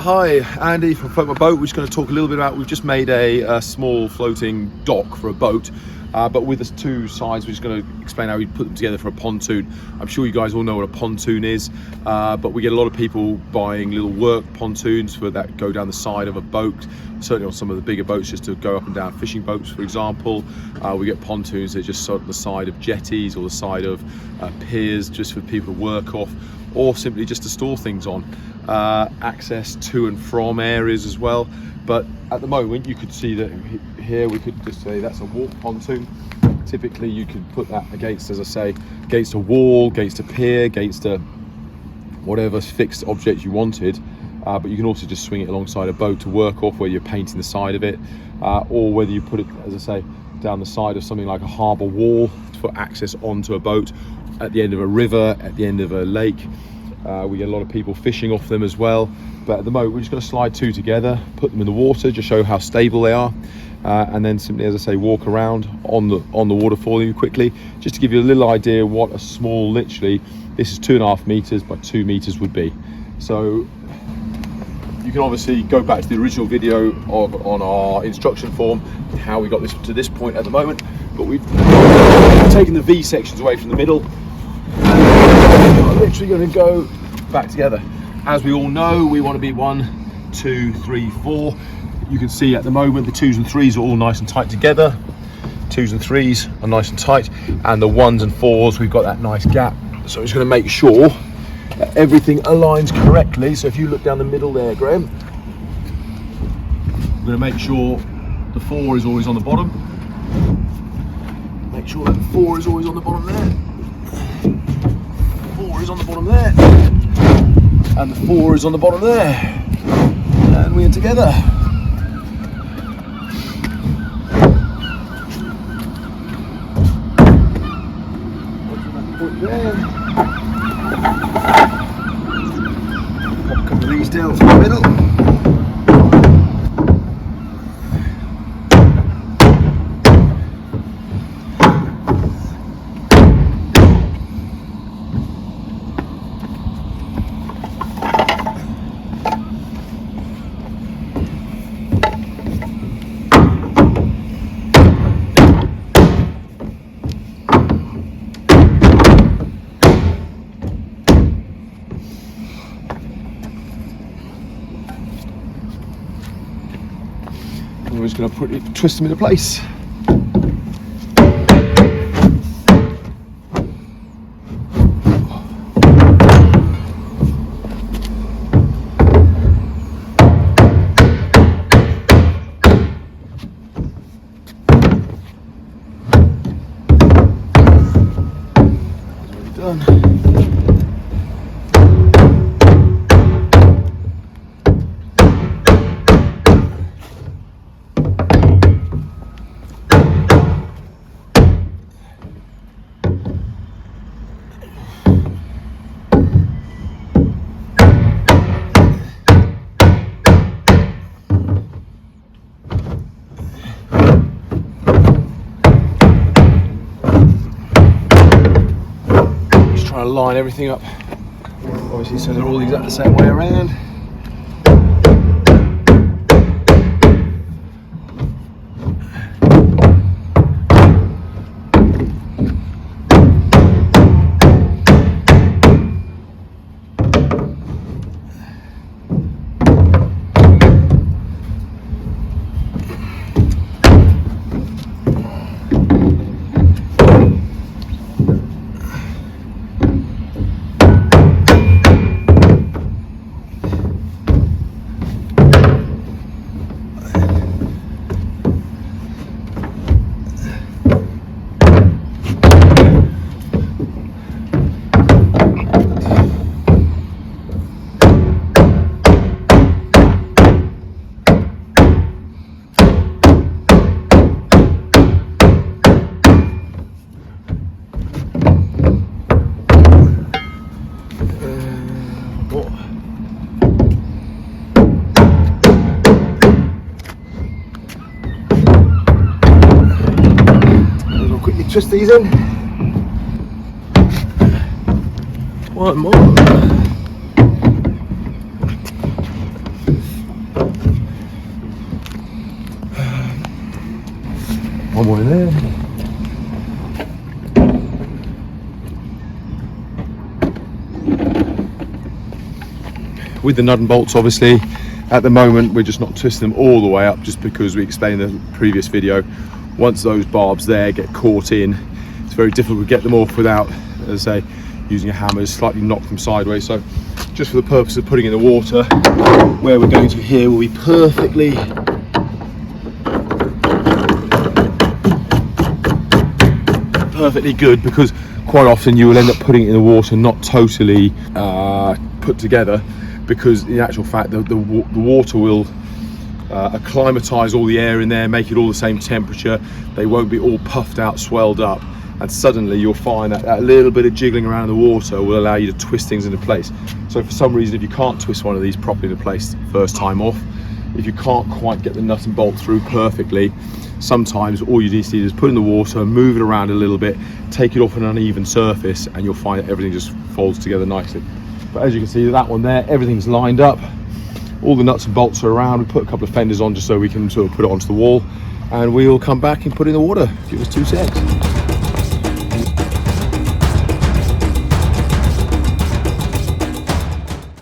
Hi, Andy from Float My Boat. We're just going to talk a little bit about, we've just made a small floating dock for a boat, but with the two sides, we're just going to explain how we put them together for a pontoon. I'm sure you guys all know what a pontoon is, but we get a lot of people buying little work pontoons for that go down the side of a boat, certainly on some of the bigger boats, just to go up and down fishing boats, for example. We get pontoons that just sort of the side of jetties or the side of piers, just for people to work off, or simply just to store things on. Access to and from areas as well, but at the moment you could see that here we could just say that's a walk pontoon. Typically you could put that against, as I say, against a wall, against a pier, against a whatever fixed object you wanted, but you can also just swing it alongside a boat to work off, where you're painting the side of it, or whether you put it, as I say, down the side of something like a harbour wall for access onto a boat, at the end of a river, at the end of a lake. We get a lot of people fishing off them as well, but at the moment we're just going to slide two together, put them in the water, just show how stable they are, and then simply, as I say, walk around on the water for you quickly, just to give you a little idea what a small, literally, this is 2.5 meters by 2 meters would be. So you can obviously go back to the original video on our instruction form how we got this to this point at the moment, but we've taken the V sections away from the middle. I'm literally going to go back together. As we all know, we want to be 1, 2, 3, 4. You can see at the moment the 2s and 3s are all nice and tight together. 2s and 3s are nice and tight, and the 1s and 4s, we've got that nice gap. So I'm just going to make sure that everything aligns correctly. So if you look down the middle there, Graham, I'm going to make sure the 4 is always on the bottom. Make sure that the 4 is always on the bottom there. 4 is on the bottom there, and the 4 is on the bottom there, and we're together. Put there. Pop a couple of these down through the middle. We're just going to twist them into place. That's already done. Trying to line everything up, obviously, so they're all exactly the same way around. Twist these in. One more. One more in there. With the nut and bolts, obviously, at the moment we're just not twisting them all the way up, just because we explained in the previous video, once those barbs there get caught in, it's very difficult to get them off without, as I say, using a hammer, slightly knock them sideways. So just for the purpose of putting in the water, where we're going to here will be perfectly good, because quite often you will end up putting it in the water not totally put together, because in actual fact the water will acclimatize all the air in there, make it all the same temperature. They won't be all puffed out, swelled up, and suddenly you'll find that a little bit of jiggling around the water will allow you to twist things into place. So for some reason, if you can't twist one of these properly into place first time off, if you can't quite get the nut and bolt through perfectly, sometimes all you need to do is put in the water, move it around a little bit, take it off an uneven surface, and you'll find that everything just folds together nicely. But as you can see, that one there, everything's lined up, all the nuts and bolts are around. We put a couple of fenders on just so we can sort of put it onto the wall, and we'll come back and put it in the water. Give us 2 seconds.